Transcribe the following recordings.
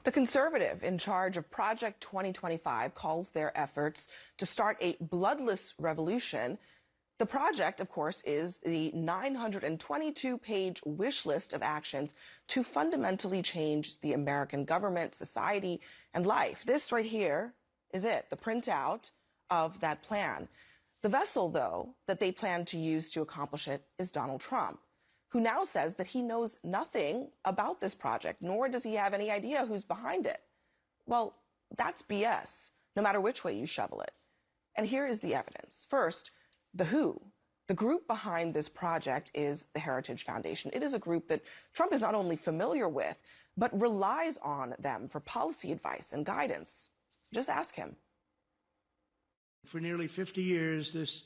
The conservative in charge of Project 2025 calls their efforts to start a bloodless revolution. The project, of course, is the 922-page wish list of actions to fundamentally change the American government, society, and life. This right here is it, the printout of that plan. The vessel, though, that they plan to use to accomplish it is Donald Trump, who now says that he knows nothing about this project, nor does he have any idea who's behind it. Well, that's BS, no matter which way you shovel it. And here is the evidence. First, the who. The group behind this project is the Heritage Foundation. It is a group that Trump is not only familiar with, but relies on them for policy advice and guidance. Just ask him. For nearly 50 years, this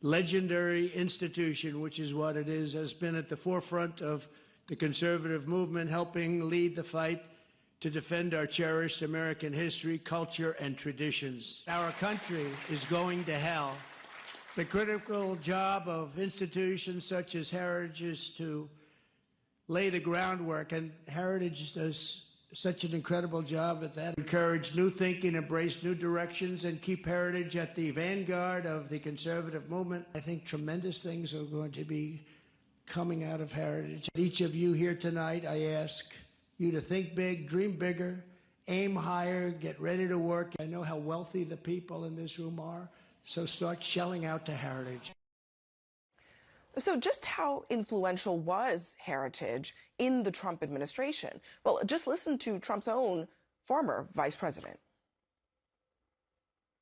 legendary institution, which is what it is, has been at the forefront of the conservative movement, helping lead the fight to defend our cherished American history, culture, and traditions. Our country is going to hell. The critical job of institutions such as Heritage is to lay the groundwork, and Heritage does such an incredible job at that. Encourage new thinking, embrace new directions, and keep Heritage at the vanguard of the conservative movement. I think tremendous things are going to be coming out of Heritage. Each of you here tonight, I ask you to think big, dream bigger, aim higher, get ready to work. I know how wealthy the people in this room are, so start shelling out to Heritage. So just how influential was Heritage in the Trump administration? Well, just listen to Trump's own former vice president.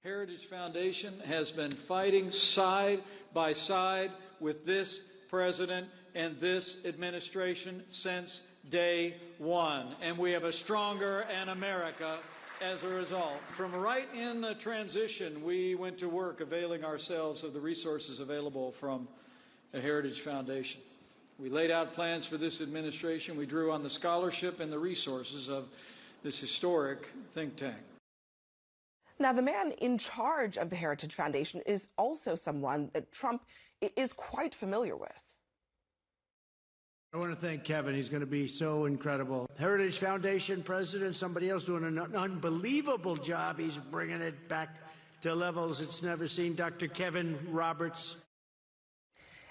Heritage Foundation has been fighting side by side with this president and this administration since day one. And we have a stronger America as a result. From right in the transition, we went to work availing ourselves of the resources available from the Heritage Foundation. We laid out plans for this administration. We drew on the scholarship and the resources of this historic think tank. Now, the man in charge of the Heritage Foundation is also someone that Trump is quite familiar with. I want to thank Kevin. He's going to be so incredible. Heritage Foundation president, somebody else doing an unbelievable job. He's bringing it back to levels it's never seen. Dr. Kevin Roberts.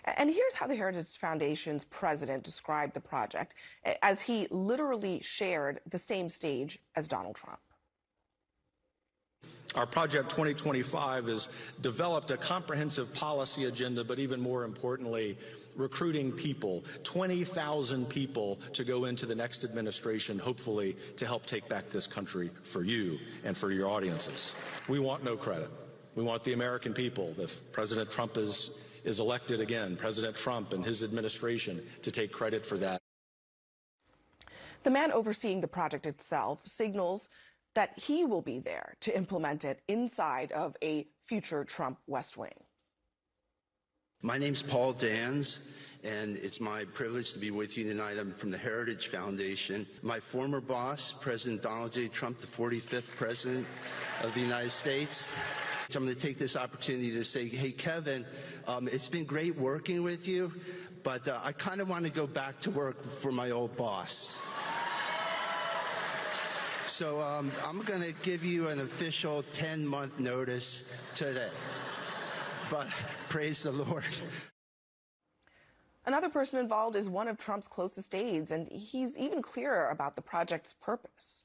And here's how the Heritage Foundation's president described the project, as he literally shared the same stage as Donald Trump. Our Project 2025 has developed a comprehensive policy agenda, but even more importantly, recruiting people, 20,000 people to go into the next administration, hopefully to help take back this country for you and for your audiences. We want no credit. We want the American people, if President Trump is elected again, President Trump and his administration, to take credit for that. The man overseeing the project itself signals that he will be there to implement it inside of a future Trump West Wing. My name's Paul Dans, and it's my privilege to be with you tonight. I'm from the Heritage Foundation. My former boss, President Donald J. Trump, the 45th President of the United States. So I'm going to take this opportunity to say, hey, Kevin, it's been great working with you, but I kind of want to go back to work for my old boss. So I'm going to give you an official 10-month notice today. But praise the Lord. Another person involved is one of Trump's closest aides, and he's even clearer about the project's purpose.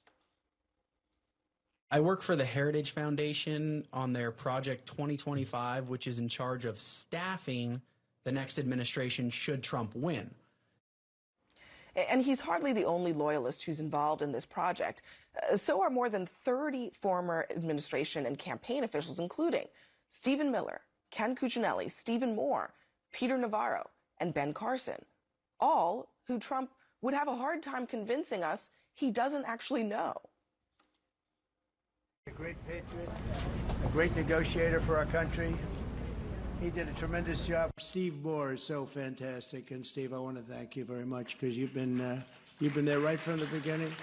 I work for the Heritage Foundation on their Project 2025, which is in charge of staffing the next administration should Trump win. And he's hardly the only loyalist who's involved in this project. So are more than 30 former administration and campaign officials, including Stephen Miller, Ken Cuccinelli, Stephen Moore, Peter Navarro, and Ben Carson, all who Trump would have a hard time convincing us he doesn't actually know. A great patriot, a great negotiator for our country. He did a tremendous job. Steve Moore is so fantastic, and Steve, I want to thank you very much because you've been there right from the beginning.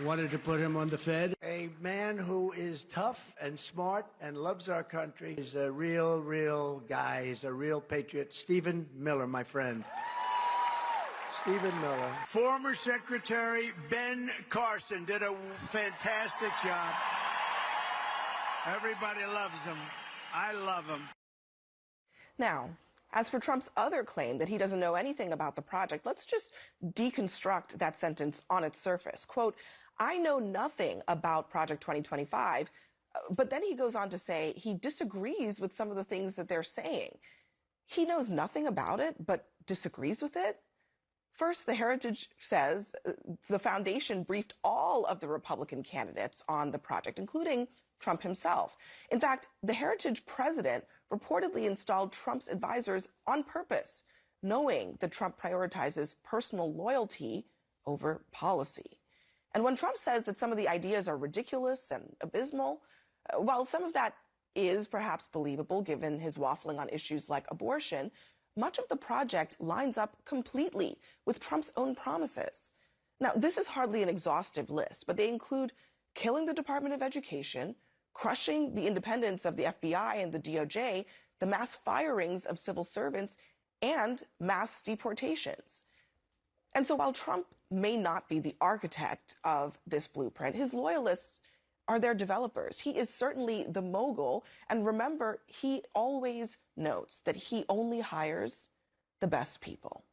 Wanted to put him on the Fed. A man who is tough and smart and loves our country. He's a real guy. He's a real patriot. Stephen Miller, my friend. Stephen Miller. Former Secretary Ben Carson did a fantastic job. Everybody loves him. I love him. Now, as for Trump's other claim that he doesn't know anything about the project, let's just deconstruct that sentence on its surface. Quote, I know nothing about Project 2025, but then he goes on to say he disagrees with some of the things that they're saying. He knows nothing about it, but disagrees with it? First, the Heritage says the foundation briefed all of the Republican candidates on the project, including Trump himself. In fact, the Heritage president reportedly installed Trump's advisors on purpose, knowing that Trump prioritizes personal loyalty over policy. And when Trump says that some of the ideas are ridiculous and abysmal, while some of that is perhaps believable given his waffling on issues like abortion, much of the project lines up completely with Trump's own promises. Now, this is hardly an exhaustive list, but they include killing the Department of Education, crushing the independence of the FBI and the DOJ, the mass firings of civil servants, and mass deportations. And so while Trump may not be the architect of this blueprint, his loyalists are their developers. He is certainly the mogul. And remember, he always notes that he only hires the best people.